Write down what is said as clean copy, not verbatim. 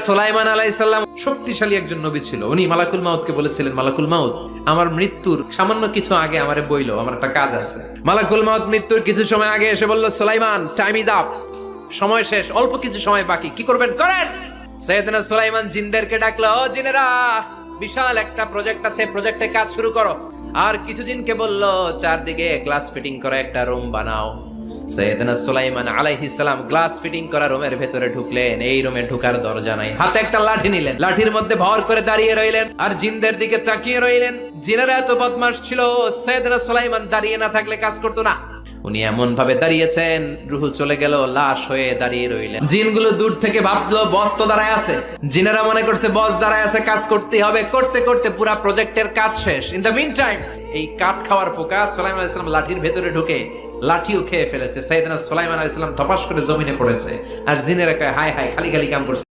সুলাইমান আলাইহিস সালাম শক্তিশালী একজন নবী ছিল। উনি মালাকুল মাউতকে বলেছিলেন, মালাকুল মাউত, আমার মৃত্যুর সামান্য কিছু আগে আমারে বইলো, আমার একটা কাজ আছে। মালাকুল মাউত মৃত্যুর কিছু সময় আগে এসে বলল, সুলাইমান, টাইম ইজ আপ, সময় শেষ, অল্প কিছু সময় বাকি, কি করবেন করেন। সাইয়েদনা সুলাইমান জিনদেরকে ডাকলো, ও জিনেরা, বিশাল একটা প্রজেক্ট আছে, প্রজেক্টে কাজ শুরু করো। আর কিছু জিনকে বলল, চারদিকে গ্লাস ফিটিং করা একটা রুম বানাও। সাইয়েদনা সুলাইমান আলাইহিস সালাম গ্লাস ফিটিং করা রুমের ভেতরে ঢুকলেন। এই রুমে ঢোকার দরজা নাই, হাতে একটা লাঠি নিলেন, লাঠির মধ্যে ভর করে দাঁড়িয়ে রইলেন আর জিনদের দিকে তাকিয়ে রইলেন। জিনেরা এত বদমাশ ছিল, সাইয়েদনা সুলাইমান দাঁড়িয়ে না থাকলে কাজ করতো না। উনি এমন ভাবে দাঁড়িয়েছেন, রূহ চলে গেল, লাশ হয়ে দাঁড়িয়ে রইলেন। জিনগুলো দূর থেকে ভাবলো বস তো দাঁড়ায় আছে। জিনেরা মনে করছে বস দাঁড়ায় আছে, কাজ করতেই হবে। করতে করতে পুরা প্রজেক্টের কাজ শেষ। ইন দ্য মিন টাইম এই কাঠ খাওয়ার পোকা সুলাইমান আলাইহিস সালাম লাঠির ভেতরে ঢুকে লাঠিও খেয়ে ফেলেছে। সাইয়েদনা সুলাইমান আলাইহিস সালাম ধপাস করে জমিনে পড়েছে। আর জিনেরা কয়, হায় হায়, খালি খালি কাম করছে।